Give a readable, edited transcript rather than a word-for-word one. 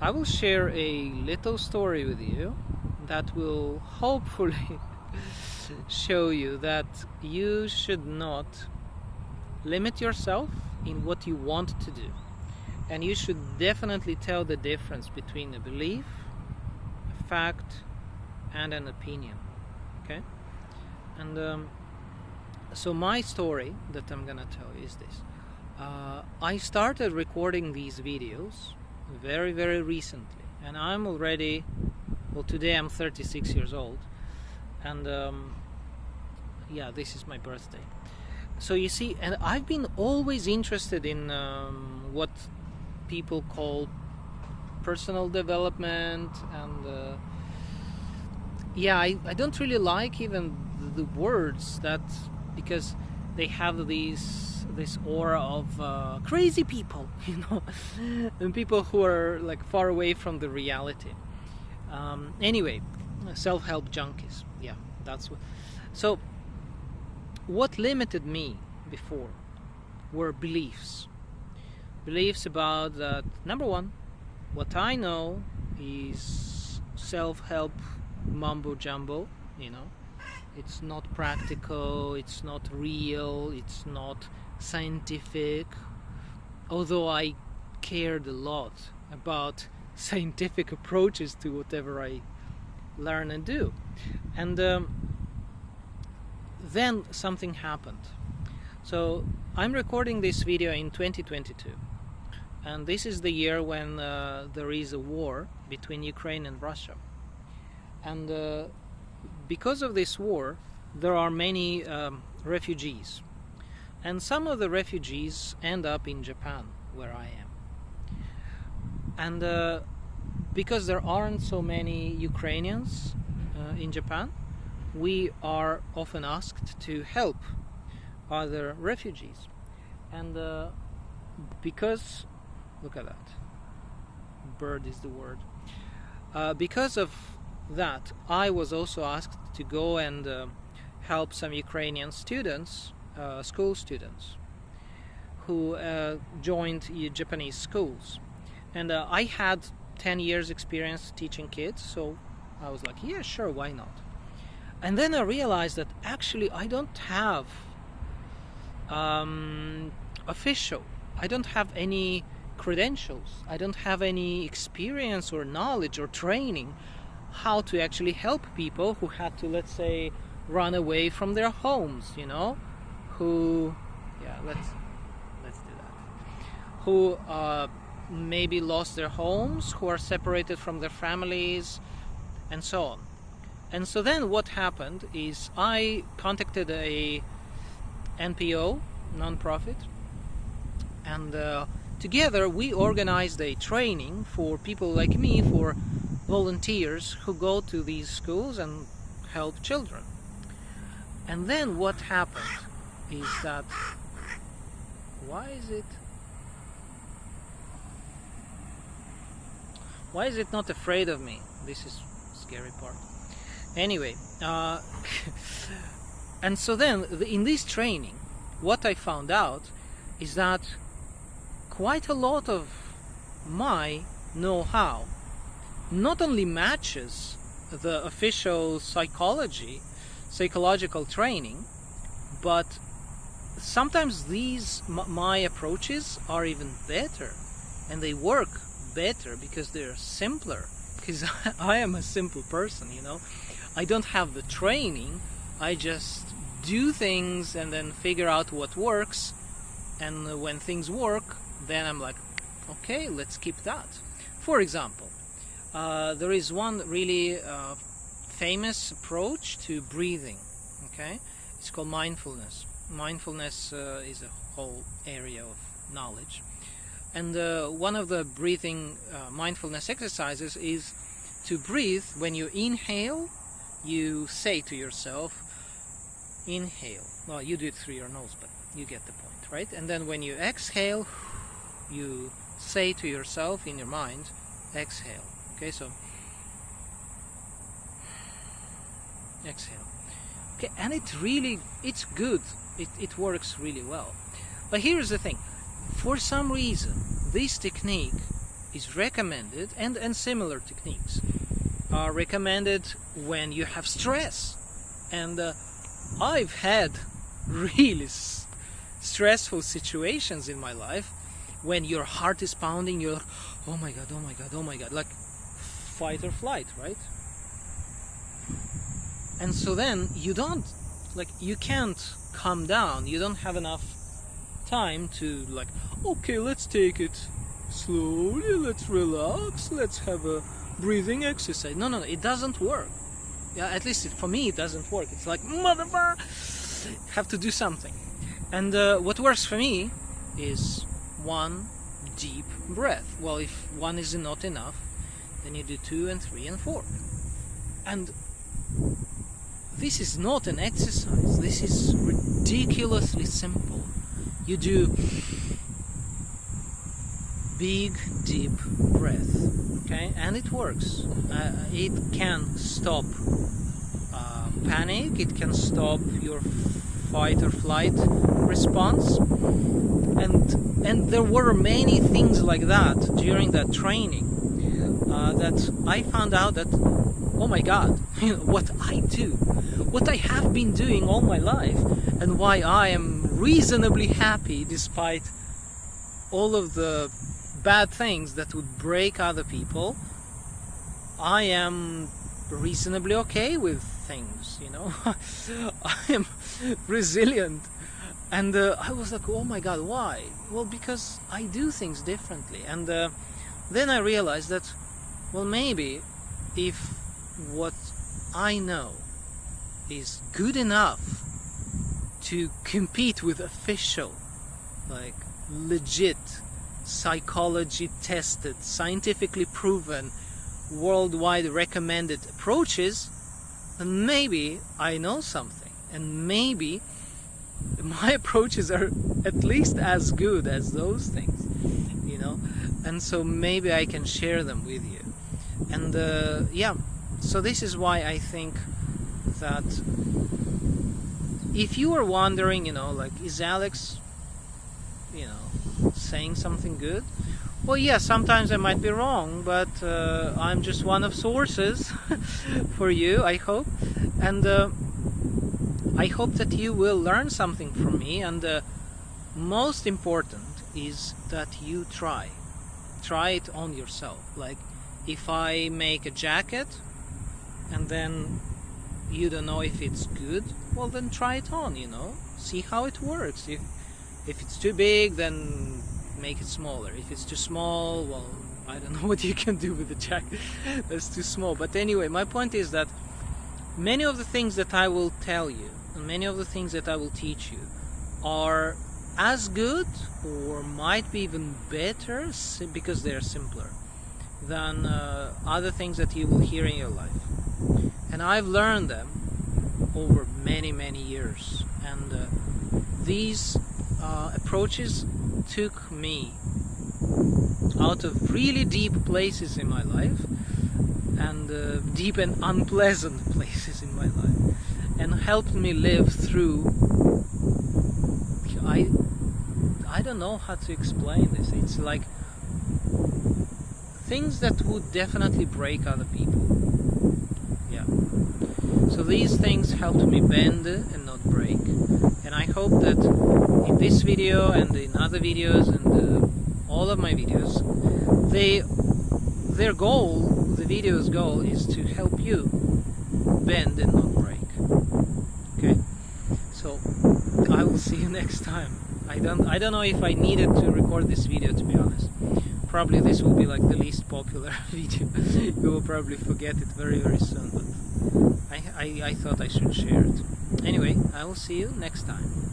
I will share a little story with you that will hopefully show you that you should not limit yourself in what you want to do, and you should definitely tell the difference between a belief, a fact, and an opinion. Okay? And so my story that I'm gonna tell you is this. I started recording these videos very recently, and I'm already, well, today I'm 36 years old, and yeah, this is my birthday. So you see, and I've been always interested in what people call personal development, and yeah, I don't really like even the words that, because they have this aura of crazy people, you know, and people who are like far away from the reality. Anyway, self-help junkies. Yeah, that's what. So, what limited me before were beliefs. Beliefs about that. Number one, what I know is self-help mumbo jumbo. You know, it's not practical, it's not real, it's not scientific, although I cared a lot about scientific approaches to whatever I learn and do. And then something happened. So I'm recording this video in 2022, and this is the year when there is a war between Ukraine and Russia. And because of this war, there are many refugees, and some of the refugees end up in Japan, where I am. And because there aren't so many Ukrainians in Japan, we are often asked to help other refugees. And because, look at that, bird is the word. Because of that, I was also asked to go and help some Ukrainian students, school students, who joined Japanese schools. And I had 10 years experience teaching kids, so I was like, yeah, sure, why not? And then I realized that actually I don't have official, I don't have any credentials, I don't have any experience or knowledge or training how to actually help people who had to, let's say, run away from their homes, you know, who, yeah, let's do that, who maybe lost their homes, who are separated from their families, and so on. And so then what happened is I contacted a NPO, non-profit, and together we organized a training for people like me, for volunteers who go to these schools and help children. And then what happened is that, why is it not afraid of me? This is the scary part. Anyway, and so then in this training, what I found out is that quite a lot of my know-how not only matches the official psychological training, but sometimes my approaches are even better, and they work better because they're simpler, because I am a simple person, you know. I don't have the training, I just do things and then figure out what works, and when things work, then I'm like, okay, let's keep that. For example, there is one really famous approach to breathing, okay? It's called mindfulness. Mindfulness is a whole area of knowledge. And one of the breathing mindfulness exercises is to breathe. When you inhale, you say to yourself, inhale. Well, you do it through your nose, but you get the point, right? And then when you exhale, you say to yourself in your mind, exhale. Okay, so exhale. Okay, and it's good. It works really well. But here's the thing. For some reason, this technique is recommended, and similar techniques are recommended when you have stress. And I've had really stressful situations in my life when your heart is pounding, you're like, oh my god, oh my god, oh my god, like fight or flight, right? And so then you can't calm down, you don't have enough time to like, okay, let's take it slowly, let's relax, let's have a breathing exercise. No, it doesn't work. Yeah, at least for me it doesn't work. It's like, motherfucker, have to do something. And what works for me is one deep breath. Well, if one is not enough, then you do 2 and 3 and 4. And this is not an exercise. This is ridiculously simple. You do big, deep breath, okay? And it works. It can stop panic. It can stop your fight or flight response. And there were many things like that during that training that I found out that, oh my god, what I do, what I have been doing all my life, and why I am reasonably happy despite all of the bad things that would break other people. I am reasonably okay with things, you know. I am resilient. And I was like, oh my god, why? Well, because I do things differently. And then I realized that, well, maybe if what I know is good enough to compete with official, like legit, psychology tested, scientifically proven, worldwide recommended approaches, then maybe I know something, and maybe my approaches are at least as good as those things, you know. And so maybe I can share them with you. And yeah, so this is why I think that if you are wondering, you know, like, is Alex, you know, saying something good? Well, yeah, sometimes I might be wrong, but I'm just one of sources for you, I hope. And I hope that you will learn something from me. And most important is that you try it on yourself. Like, if I make a jacket and then you don't know if it's good, well, then try it on, you know, see how it works. If it's too big, then make it smaller. If it's too small, well, I don't know what you can do with the jacket. That's too small. But anyway, my point is that many of the things that I will tell you and many of the things that I will teach you are as good, or might be even better, because they're simpler than other things that you will hear in your life. And I've learned them over many years, and these approaches took me out of really deep places in my life, and deep and unpleasant places in my life, and helped me live through, I don't know how to explain this. It's like things that would definitely break other people. Yeah. So these things helped me bend and not break. And I hope that in this video and in other videos and all of my videos, their goal, the video's goal, is to help you bend and not break. Okay? So I will see you next time. I don't know if I needed to record this video, to be honest. Probably this will be like the least popular video. You will probably forget it very soon, but I thought I should share it. Anyway, I will see you next time.